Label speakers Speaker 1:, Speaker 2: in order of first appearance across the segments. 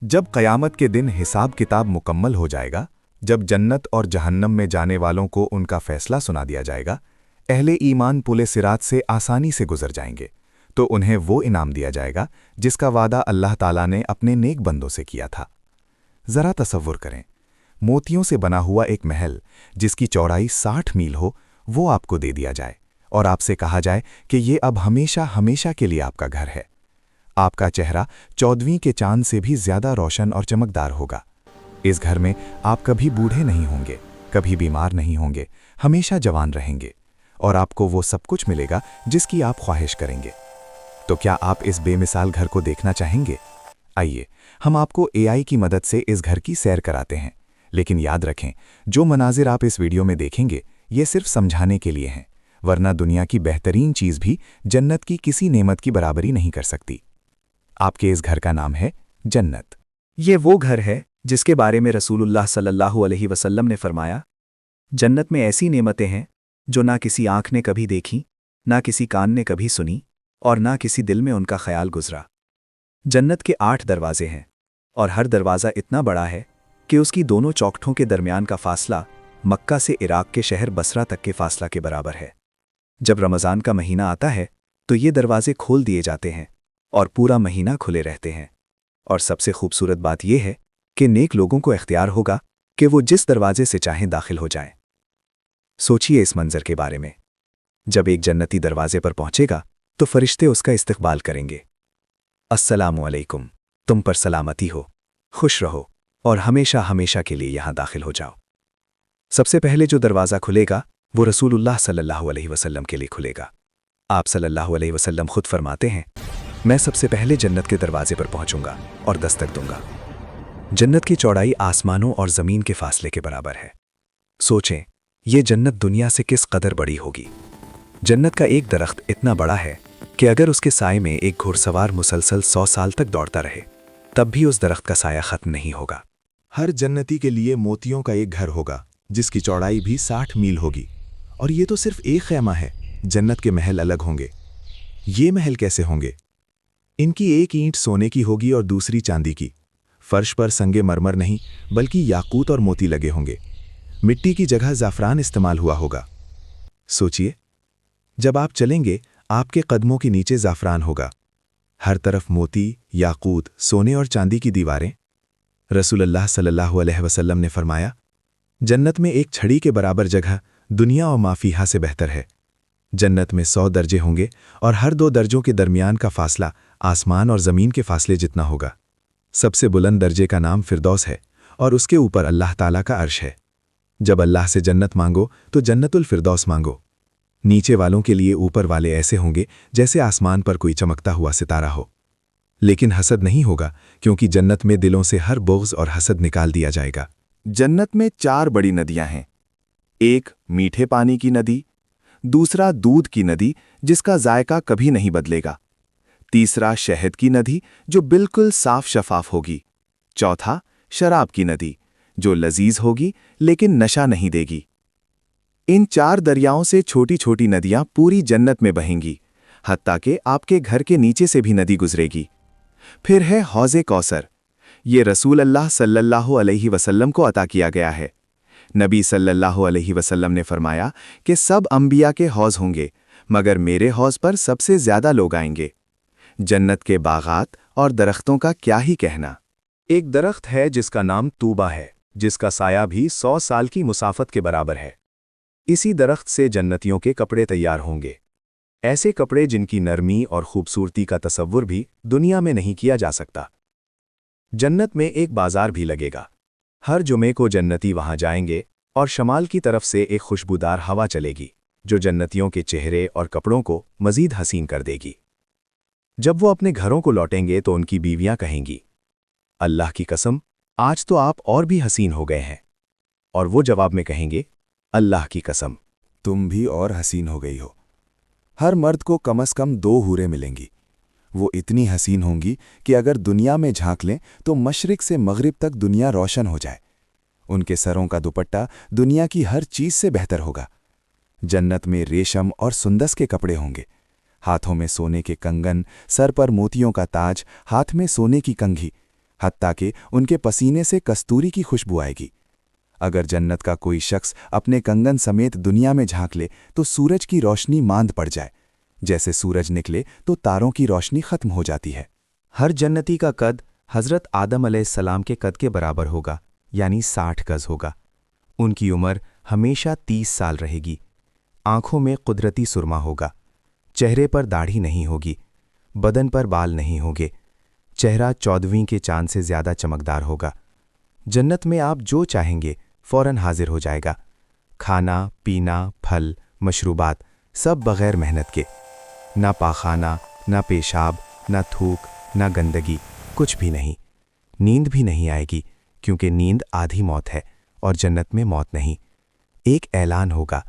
Speaker 1: जब क़यामत के दिन हिसाब किताब मुकम्मल हो जाएगा, जब जन्नत और जहन्नम में जाने वालों को उनका फैसला सुना दिया जाएगा, अहले ईमान पुले सिरात से आसानी से गुजर जाएंगे, तो उन्हें वो इनाम दिया जाएगा जिसका वादा अल्लाह ताला ने अपने नेक बंदों से किया था। ज़रा तसव्वुर करें, मोतियों से बना हुआ एक महल जिसकी चौड़ाई 60 मील हो, वो आपको दे दिया जाए और आपसे कहा जाए कि ये अब हमेशा हमेशा के लिए आपका घर है। आपका चेहरा 14वीं के चांद से भी ज्यादा रोशन और चमकदार होगा। इस घर में आप कभी बूढ़े नहीं होंगे, कभी बीमार नहीं होंगे, हमेशा जवान रहेंगे और आपको वो सब कुछ मिलेगा जिसकी आप ख्वाहिश करेंगे। तो क्या आप इस बेमिसाल घर को देखना चाहेंगे? आइए, हम आपको एआई की मदद से इस घर की सैर कराते हैं। लेकिन याद रखें, जो मनाजिर आप इस वीडियो में देखेंगे ये सिर्फ समझाने के लिए हैं, वरना दुनिया की बेहतरीन चीज़ भी जन्नत की किसी नेमत की बराबरी नहीं कर सकती। आपके इस घर का नाम है जन्नत।
Speaker 2: ये वो घर है जिसके बारे में रसूलुल्लाह सल्लल्लाहु अलैहि वसल्लम ने फरमाया, जन्नत में ऐसी नेमतें हैं जो ना किसी आंख ने कभी देखी, ना किसी कान ने कभी सुनी और ना किसी दिल में उनका ख्याल गुजरा। जन्नत के 8 दरवाजे हैं और हर दरवाज़ा इतना बड़ा है कि उसकी दोनों चौखटों के दरमियान का फासला मक्का से इराक के शहर बसरा तक के फासला के बराबर है। जब रमज़ान का महीना आता है तो ये दरवाजे खोल दिए जाते हैं और पूरा महीना खुले रहते हैं। और सबसे खूबसूरत बात यह है कि नेक लोगों को इख्तियार होगा कि वो जिस दरवाजे से चाहें दाखिल हो जाएं। सोचिए इस मंजर के बारे में, जब एक जन्नती दरवाजे पर पहुंचेगा तो फरिश्ते उसका इस्तकबाल करेंगे। अस्सलामु अलैकुम, तुम पर सलामती हो, खुश रहो और हमेशा हमेशा के लिए यहां दाखिल हो जाओ। सबसे पहले जो दरवाज़ा खुलेगा वो रसूलुल्लाह सल्लल्लाहु अलैहि वसल्लम के लिए खुलेगा। आप सल्लल्लाहु अलैहि वसल्लम खुद फरमाते हैं, मैं सबसे पहले जन्नत के दरवाजे पर पहुंचूंगा और दस्तक दूंगा। जन्नत की चौड़ाई आसमानों और ज़मीन के फासले के बराबर है। सोचें, ये जन्नत दुनिया से किस कदर बड़ी होगी। जन्नत का एक दरख्त इतना बड़ा है कि अगर उसके साए में एक घुड़सवार मुसलसल 100 साल तक दौड़ता रहे तब भी उस दरख्त का साया ख़त्म नहीं होगा।
Speaker 1: हर जन्नती के लिए मोतियों का एक घर होगा जिसकी चौड़ाई भी 60 मील होगी। और ये तो सिर्फ एक खैमा है, जन्नत के महल अलग होंगे। ये महल कैसे होंगे? इनकी एक ईंट सोने की होगी और दूसरी चांदी की। फर्श पर संगे मरमर नहीं बल्कि याकूत और मोती लगे होंगे। मिट्टी की जगह ज़ाफ़रान इस्तेमाल हुआ होगा। सोचिए, जब आप चलेंगे आपके कदमों के नीचे ज़ाफ़रान होगा। हर तरफ मोती, याकूत, सोने और चांदी की दीवारें। रसूलुल्लाह सल्लल्लाहु अलैहि वसल्लम ने फरमाया, जन्नत में एक छड़ी के बराबर जगह दुनिया और माफिहा से बेहतर है। जन्नत में 100 दर्जे होंगे और हर 2 दर्जों के दरमियान का फासला आसमान और ज़मीन के फासले जितना होगा। सबसे बुलंद दर्जे का नाम फिरदौस है और उसके ऊपर अल्लाह ताला का अर्श है। जब अल्लाह से जन्नत मांगो तो जन्नतुल फिरदौस मांगो। नीचे वालों के लिए ऊपर वाले ऐसे होंगे जैसे आसमान पर कोई चमकता हुआ सितारा हो। लेकिन हसद नहीं होगा, क्योंकि जन्नत में दिलों से हर बुग़्ज़ और हसद निकाल दिया जाएगा।
Speaker 3: जन्नत में 4 बड़ी नदियां हैं। एक मीठे पानी की नदी, दूसरा दूध की नदी जिसका जायका कभी नहीं बदलेगा, तीसरा शहद की नदी जो बिल्कुल साफ शफाफ होगी, चौथा शराब की नदी जो लजीज होगी लेकिन नशा नहीं देगी। इन 4 दरियाओं से छोटी छोटी नदियां पूरी जन्नत में बहेंगी, हत्ता कि आपके घर के नीचे से भी नदी गुजरेगी। फिर है हौज़े कौसर। ये रसूल अल्लाह सल्लल्लाहु अलैहि वसल्लम को अता किया गया है। नबी सल्लल्लाहु अलैहि वसल्लम ने फरमाया कि सब अंबिया के हौज़ होंगे, मगर मेरे हौज़ पर सबसे ज़्यादा लोग आएंगे। जन्नत के बागात और दरख्तों का क्या ही कहना।
Speaker 2: एक दरख्त है जिसका नाम तूबा है, जिसका साया भी 100 साल की मुसाफत के बराबर है। इसी दरख्त से जन्नतियों के कपड़े तैयार होंगे, ऐसे कपड़े जिनकी नरमी और खूबसूरती का तसव्वुर भी दुनिया में नहीं किया जा सकता। जन्नत में एक बाजार भी लगेगा। हर जुमे को जन्नती वहां जाएंगे और शमाल की तरफ से एक खुशबूदार हवा चलेगी जो जन्नतियों के चेहरे और कपड़ों को मजीद हसीन कर देगी। जब वो अपने घरों को लौटेंगे तो उनकी बीवियां कहेंगी, अल्लाह की कसम, आज तो आप और भी हसीन हो गए हैं। और वो जवाब में कहेंगे, अल्लाह की कसम,
Speaker 1: तुम भी और हसीन हो गई हो। हर मर्द को कम से कम 2 हूरें मिलेंगी। वो इतनी हसीन होंगी कि अगर दुनिया में झांक लें तो मशरिक से मगरिब तक दुनिया रोशन हो जाए। उनके सरों का दुपट्टा दुनिया की हर चीज़ से बेहतर होगा। जन्नत में रेशम और सुंदस के कपड़े होंगे, हाथों में सोने के कंगन, सर पर मोतियों का ताज, हाथ में सोने की कंघी,
Speaker 3: حتیٰ کہ ان کے پسینے سے کستوری کی خوشبو آئے گی۔ اگر جنت کا کوئی شخص اپنے کنگن سمیت دنیا میں جھانک لے تو سورج کی روشنی ماند پڑ جائے، جیسے سورج نکلے تو تاروں کی روشنی ختم ہو جاتی ہے۔
Speaker 2: ہر جنتی کا قد حضرت آدم علیہ السلام کے قد کے برابر ہوگا، یعنی 60 گز ہوگا۔ ان کی عمر ہمیشہ 30 سال رہے گی۔ آنکھوں میں قدرتی سرما ہوگا، چہرے پر داڑھی نہیں ہوگی، بدن پر بال نہیں ہوگے، چہرہ 14ویں کے چاند سے زیادہ چمکدار ہوگا۔ جنت میں آپ جو چاہیں گے فوراً حاضر ہو جائے گا۔ کھانا، پینا، پھل، مشروبات سب بغیر محنت کے، نہ پاخانہ، نہ پیشاب، نہ تھوک، نہ گندگی، کچھ بھی نہیں۔ نیند بھی نہیں آئے گی، کیونکہ نیند آدھی موت ہے اور جنت میں موت نہیں۔ ایک اعلان ہوگا،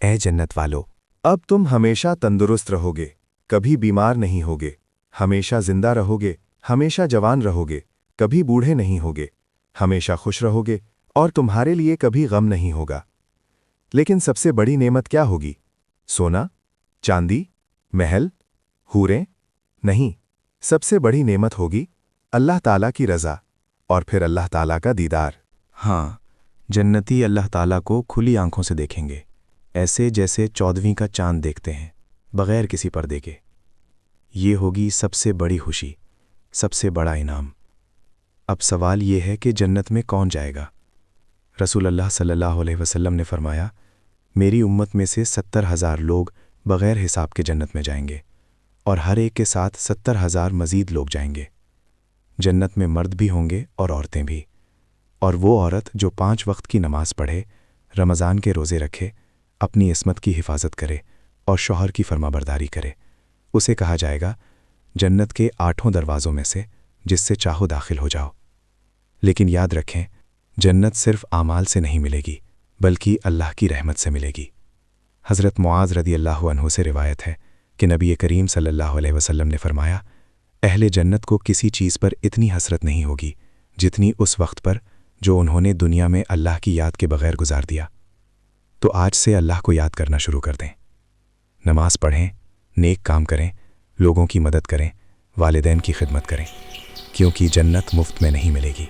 Speaker 2: اے جنت والو،
Speaker 3: اب تم ہمیشہ تندرست رہو گے، کبھی بیمار نہیں ہوگے، ہمیشہ زندہ رہو گے، ہمیشہ جوان رہو گے، کبھی بوڑھے نہیں ہوگے، ہمیشہ خوش رہو گے اور تمہارے لیے کبھی غم نہیں ہوگا۔ لیکن سب سے بڑی نعمت کیا ہوگی؟ سونا، چاندی، محل، حوریں؟ نہیں، سب سے بڑی نعمت ہوگی اللہ تعالیٰ کی رضا اور پھر اللہ تعالیٰ کا دیدار۔
Speaker 2: ہاں، جنتی اللہ تعالیٰ کو کھلی آنکھوں سے دیکھیں گے، ایسے جیسے 14ویں کا چاند دیکھتے ہیں، بغیر کسی پردے کے۔ یہ ہوگی سب سے بڑی خوشی، سب سے بڑا انعام۔ اب سوال یہ ہے کہ جنت میں کون جائے گا؟ رسول اللہ صلی اللہ علیہ وسلم نے فرمایا، میری امت میں سے 70,000 لوگ بغیر حساب کے جنت میں جائیں گے، اور ہر ایک کے ساتھ 70,000 مزید لوگ جائیں گے۔ جنت میں مرد بھی ہوں گے اور عورتیں بھی، اور وہ عورت جو 5 وقت کی نماز پڑھے، رمضان کے روزے رکھے، اپنی عصمت کی حفاظت کرے اور شوہر کی فرمانبرداری کرے، اسے کہا جائے گا جنت کے 8 دروازوں میں سے جس سے چاہو داخل ہو جاؤ۔ لیکن یاد رکھیں، جنت صرف اعمال سے نہیں ملے گی بلکہ اللہ کی رحمت سے ملے گی۔ حضرت معاذ رضی اللہ عنہ سے روایت ہے کہ نبی کریم صلی اللہ علیہ وسلم نے فرمایا، اہل جنت کو کسی چیز پر اتنی حسرت نہیں ہوگی جتنی اس وقت پر جو انہوں نے دنیا میں اللہ کی یاد کے بغیر گزار دیا۔ تو آج سے اللہ کو یاد کرنا شروع کر دیں، نماز پڑھیں، نیک کام کریں، لوگوں کی مدد کریں، والدین کی خدمت کریں، کیونکہ جنت مفت میں نہیں ملے گی۔